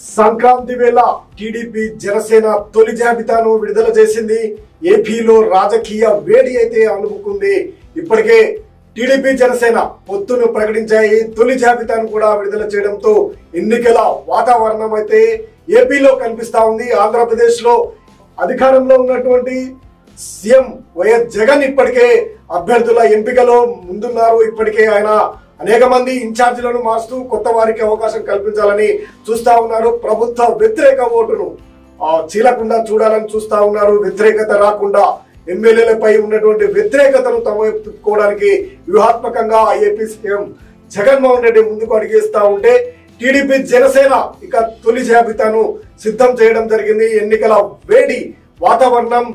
సంక్రాంతి వేళ టీడీపీ జనసేన తొలి జాబితాను విడుదల చేసింది. ఏపీలో రాజకీయ వేడి అయితే అనుకుంది. ఇప్పటికే టీడీపీ జనసేన పొత్తును ప్రకటించాయి. తొలి జాబితాను కూడా విడుదల చేయడంతో ఎన్నికల వాతావరణం అయితే ఏపీలో కనిపిస్తా ఉంది. ఆంధ్రప్రదేశ్ లో అధికారంలో ఉన్నటువంటి సీఎం వైఎస్ జగన్ ఇప్పటికే అభ్యర్థుల ఎంపికలో ముందున్నారు. ఇప్పటికే ఆయన అనేక మంది ఇన్ఛార్జీలను మార్చుతూ కొత్త వారికి అవకాశం కల్పించాలని చూస్తా ఉన్నారు. ప్రభుత్వ వ్యతిరేక ఓటును చీలకుండా చూడాలని చూస్తా ఉన్నారు. వ్యతిరేకత రాకుండా ఎమ్మెల్యేలపై ఉన్నటువంటి వ్యతిరేకతను తమకోవడానికి వ్యూహాత్మకంగా ఏపీ సీఎం జగన్మోహన్ రెడ్డి ముందుకు అడిగేస్తా ఉంటే టీడీపీ జనసేన ఇక తొలి జాబితాను సిద్ధం చేయడం జరిగింది. ఎన్నికల వేడి వాతావరణం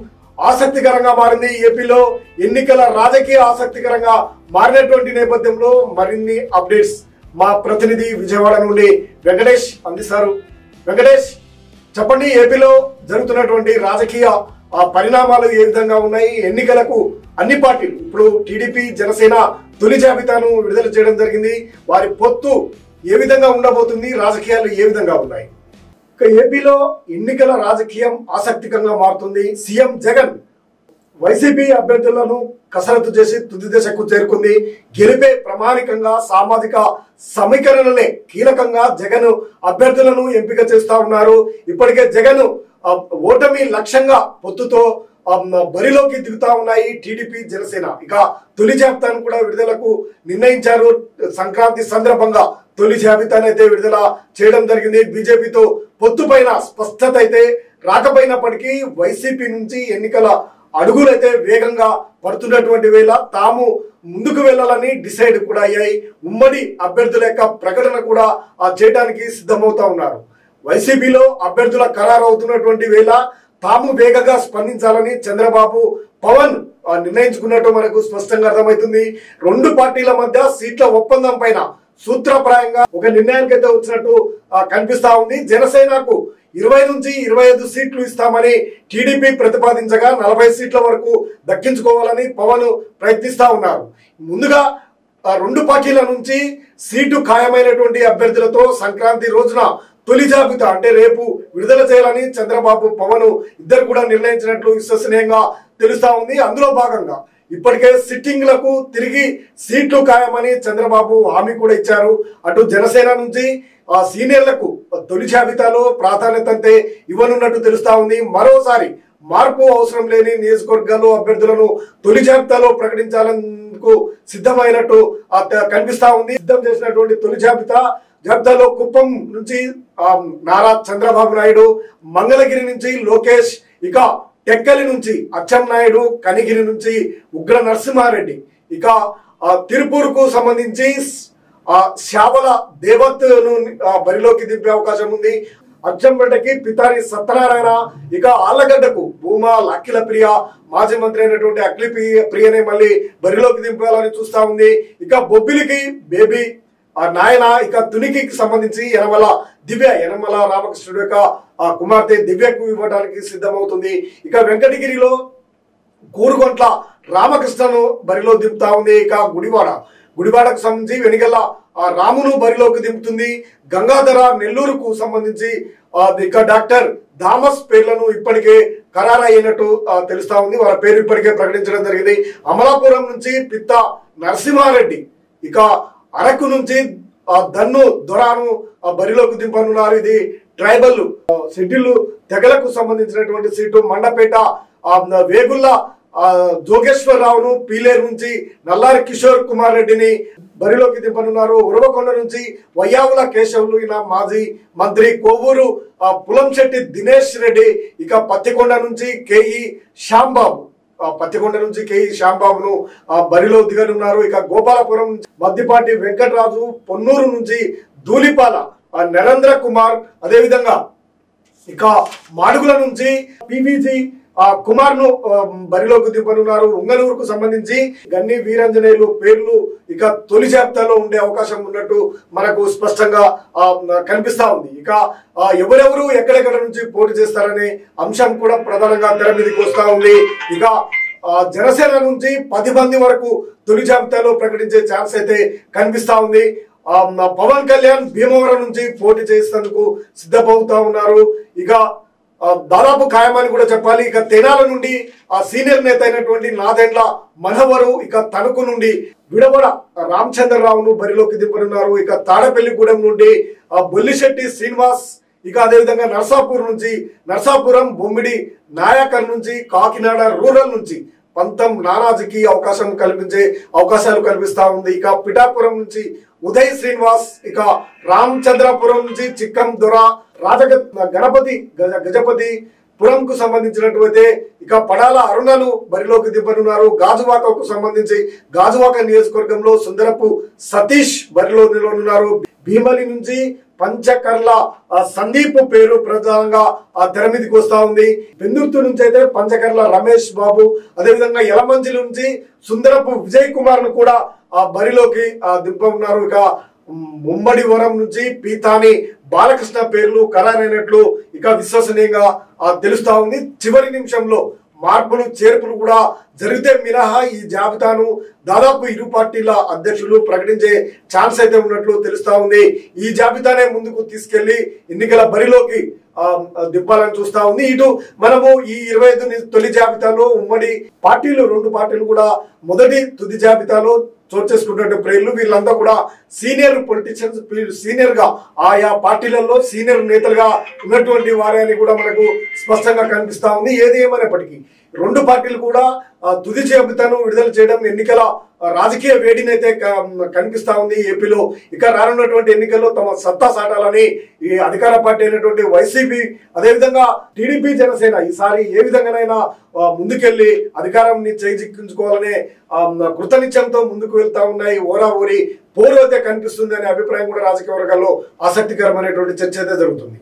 ఆసక్తికరంగా మారింది. ఏపీలో ఎన్నికల రాజకీయ ఆసక్తికరంగా మారినటువంటి నేపథ్యంలో మరిన్ని అప్డేట్స్ మా ప్రతినిధి విజయవాడ నుండి వెంకటేష్ అందిస్తారు. వెంకటేష్, చెప్పండి, ఏపీలో జరుగుతున్నటువంటి రాజకీయ పరిణామాలు ఏ విధంగా ఉన్నాయి? ఎన్నికలకు అన్ని పార్టీలు ఇప్పుడు టీడీపీ జనసేన తొలి జాబితాను విడుదల చేయడం జరిగింది. వారి పొత్తు ఏ విధంగా ఉండబోతుంది? రాజకీయాలు ఏ విధంగా ఉన్నాయి? ఏపీలో ఎన్నికల రాజకీయం ఆసక్తికరంగా మారుతుంది. సీఎం జగన్ వైసీపీ అభ్యర్థులను కసరత్తు చేసి తుది దశకు చేరుకుంది. గెలిపే ప్రామాణికంగా సామాజిక సమీకరణలే కీలకంగా జగన్ అభ్యర్థులను ఎంపిక చేస్తా ఉన్నారు. ఇప్పటికే జగన్ ఓటమి లక్ష్యంగా పొత్తుతో బరిలోకి దిగుతా ఉన్నాయి టీడీపీ జనసేన. ఇక తొలి జాబితాను కూడా విడుదలకు నిర్ణయించారు. సంక్రాంతి సందర్భంగా తొలి జాబితాను అయితే విడుదల చేయడం జరిగింది. బీజేపీతో పొత్తు పైన స్పష్టత అయితే రాకపోయినప్పటికీ వైసీపీ నుంచి ఎన్నికల అడుగులైతే వేగంగా పడుతున్నటువంటి వేళ తాము ముందుకు వెళ్లాలని డిసైడ్ కూడా అయ్యాయి. ఉమ్మడి అభ్యర్థుల యొక్క ప్రకటన కూడా చేయడానికి సిద్ధమవుతా ఉన్నారు. వైసీపీలో అభ్యర్థుల ఖరారు అవుతున్నటువంటి వేళ తాము వేగంగా స్పందించాలని చంద్రబాబు పవన్ నిర్ణయించుకున్నట్టు మనకు స్పష్టంగా అర్థమవుతుంది. రెండు పార్టీల మధ్య సీట్ల ఒప్పందం పైన సూత్రప్రాయంగా ఒక నిర్ణయానికి అయితే వచ్చినట్టు కనిపిస్తా ఉంది. జనసేనకు 20 నుంచి 25 సీట్లు ఇస్తామని టీడీపీ ప్రతిపాదించగా 40 సీట్ల వరకు దక్కించుకోవాలని పవన్ ప్రయత్నిస్తా ఉన్నారు. ముందుగా రెండు పార్టీల నుంచి సీటు ఖాయమైనటువంటి అభ్యర్థులతో సంక్రాంతి రోజున తొలి జాబితా అంటే రేపు విడుదల చేయాలని చంద్రబాబు పవన్ ఇద్దరు కూడా నిర్ణయించినట్లు విశ్వసనీయంగా తెలుస్తా ఉంది. అందులో భాగంగా ఇప్పటికే సిట్టింగ్లకు తిరిగి సీట్లు ఖాయమని చంద్రబాబు హామీ కూడా ఇచ్చారు. అటు జనసేన నుంచి సీనియర్లకు తొలి జాబితాలో ప్రాధాన్యత అయితే ఇవ్వనున్నట్టు తెలుస్తా ఉంది. మరోసారి మార్పు అవసరం లేని నియోజకవర్గాల్లో అభ్యర్థులను తొలి జాబితాలో ప్రకటించాలకు సిద్ధమైనట్టు కనిపిస్తా ఉంది. సిద్ధం చేసినటువంటి తొలి జాబితాలో కుప్పం నుంచి నారా చంద్రబాబు నాయుడు, మంగళగిరి నుంచి లోకేష్, ఇక టెక్కలి నుంచి అచ్చెన్నాయుడు, కనిగిరి నుంచి ఉగ్ర నరసింహారెడ్డి, ఇక తిరుపూర్కు సంబంధించి శ్యావల దేవత్ ను బరిలోకి దింపే అవకాశం ఉంది. అచ్చంపేటకి పితారి సత్యనారాయణ, ఇక ఆళ్లగడ్డకు భూమా అఖిల ప్రియ, మాజీ మంత్రి అయినటువంటి అఖిల ప్రియనే మళ్ళీ బరిలోకి దింపాలని చూస్తా ఉంది. ఇక బొబ్బిలికి బేబీ నాయన, ఇక తునికి సంబంధించి యనమల రామకృష్ణుడు యొక్క కుమార్తె దివ్యకు ఇవ్వడానికి సిద్ధమవుతుంది. ఇక వెంకటగిరిలో కూరుగొంట్ల రామకృష్ణను బరిలో దింపుతా ఉంది. ఇక గుడివాడకు సంబంధించి వెనిగల్ల రామును బరిలోకి దింపుతుంది. గంగాధర నెల్లూరుకు సంబంధించి ఇక డాక్టర్ థామస్ పేర్లను ఇప్పటికే ఖరారు అయినట్టు తెలుస్తా ఉంది. వాళ్ళ పేరు ఇప్పటికే ప్రకటించడం జరిగింది. అమలాపురం నుంచి పిత్త నరసింహారెడ్డి, ఇక అరకు నుంచి దన్ను దొరాను బరిలోకి దింపనున్నారు. ఇది ట్రైబల్ షెడ్యూల్ తెగలకు సంబంధించినటువంటి సీటు. మండపేట వేగుల్ల జోగేశ్వరరావును, పీలేరు నుంచి నల్లారి కిషోర్ కుమార్ రెడ్డిని బరిలోకి దింపనున్నారు. ఉరవకొండ నుంచి వయ్యావుల కేశవులు, ఈయన మాజీ మంత్రి. కోవూరు పులంశెట్టి దినేష్ రెడ్డి, ఇక పత్తికొండ నుంచి కేఈ శ్యాంబాబును బరిలో దిగనున్నారు. ఇక గోపాలపురం నుంచి మద్దిపాటి వెంకటరాజు, పొన్నూరు నుంచి ధూళిపాల నరేంద్ర కుమార్, అదేవిధంగా ఇక మాడుగుల నుంచి పివిజి కుమార్ ను బరిలోకి దింపనున్నారు. ఉంగనూరుకు సంబంధించి గన్ని వీరంజనేయులు పేర్లు ఇక తొలి జాబితాలో ఉండే అవకాశం ఉన్నట్టు మనకు స్పష్టంగా కనిపిస్తా ఉంది. ఇక ఎవరెవరు ఎక్కడెక్కడ నుంచి పోటీ చేస్తారనే అంశం కూడా ప్రధానంగా తెర మీదకి వస్తా ఉంది. ఇక జనసేన నుంచి 10 మంది వరకు తొలి జాబితాలో ప్రకటించే ఛాన్స్ అయితే కనిపిస్తా ఉంది. పవన్ కళ్యాణ్ భీమవరం నుంచి పోటీ చేసేందుకు సిద్ధమవుతా ఉన్నారు. ఇక దాదాపు ఖాయమని కూడా చెప్పాలి. ఇక తెనాల నుండి ఆ సీనియర్ నేత అయినటువంటి నాదెండ్ల మనవరు ఇక తణుకు నుండి విడవడ రామచంద్రరావును బరిలోకి దింపనున్నారు. ఇక తాడపల్లిగూడెం నుండి బొల్లిశెట్టి శ్రీనివాస్, ఇక అదేవిధంగా నర్సాపురం బొమ్మిడి నాయకర్ నుంచి, కాకినాడ రూరల్ నుంచి పంతం నానాజీకి అవకాశాలు కల్పిస్తా ఉంది. ఇక పిఠాపురం నుంచి ఉదయ్ శ్రీనివాస్, ఇక రామచంద్రపురం నుంచి చిక్కం దొర, గజపతి పురంకు సంబంధించినటువంటి ఇక పడాల అరుణను బరిలోకి దింపనున్నారు. గాజువాకకు సంబంధించి గాజువాక నియోజకవర్గంలో సుందరపు సతీష్ బరిలో నిలవనున్నారు. భీమలి నుంచి పంచకర్ల సందీప్ పేరు ప్రధానంగా తెర మీదకి వస్తా ఉంది. పెందుర్తి నుంచి అయితే పంచకర్ల రమేష్ బాబు, అదేవిధంగా యలమంచి నుంచి సుందరపు విజయ్ కుమార్ ను కూడా బరిలోకి దింపనున్నారు. ఇక ముమ్మడివరం నుంచి పీతాని బాలకృష్ణ పేర్లు ఖరారైనట్లు ఇక విశ్వసనీయంగా తెలుస్తా ఉంది. చివరి నిమిషంలో మార్పులు చేర్పులు కూడా జరిగితే మినహా ఈ జాబితాను దాదాపు ఇరు పార్టీల అధ్యక్షులు ప్రకటించే ఛాన్స్ అయితే ఉన్నట్లు తెలుస్తా ఉంది. ఈ జాబితానే ముందుకు తీసుకెళ్లి ఎన్నికల బరిలోకి దింపాలని చూస్తా ఉంది. ఇటు మనము ఈ 25 తొలి జాబితాలో ఉమ్మడి పార్టీలు 2 పార్టీలు కూడా మొదటి తుది జాబితాలో చోటు చేసుకున్నట్టు ప్రేర్లు. వీళ్ళంతా కూడా సీనియర్ పొలిటీషియన్స్, సీనియర్ గా ఆయా పార్టీలలో సీనియర్ నేతలుగా ఉన్నటువంటి వారే అని కూడా మనకు స్పష్టంగా కనిపిస్తా ఉంది. ఏది ఏమైనప్పటికీ 2 పార్టీలు కూడా తుది జాబితాను విడుదల చేయడం ఎన్నికల రాజకీయ వేడినైతే కనిపిస్తా ఉంది ఏపీలో. ఇక రానున్నటువంటి ఎన్నికల్లో తమ సత్తా సాటాలని ఈ అధికార పార్టీ అయినటువంటి వైసీపీ, అదేవిధంగా టీడీపీ, జనసేన ఈసారి ఏ విధంగానైనా ముందుకెళ్లి అధికారాన్ని చేజిక్కించుకోవాలనే కృతనిశ్చయంతో ముందుకు వెళ్తా ఉన్నాయి. ఓరి పోరు అయితే కనిపిస్తుంది అనే అభిప్రాయం కూడా రాజకీయ వర్గాల్లో ఆసక్తికరమైనటువంటి చర్చ అయితే జరుగుతుంది.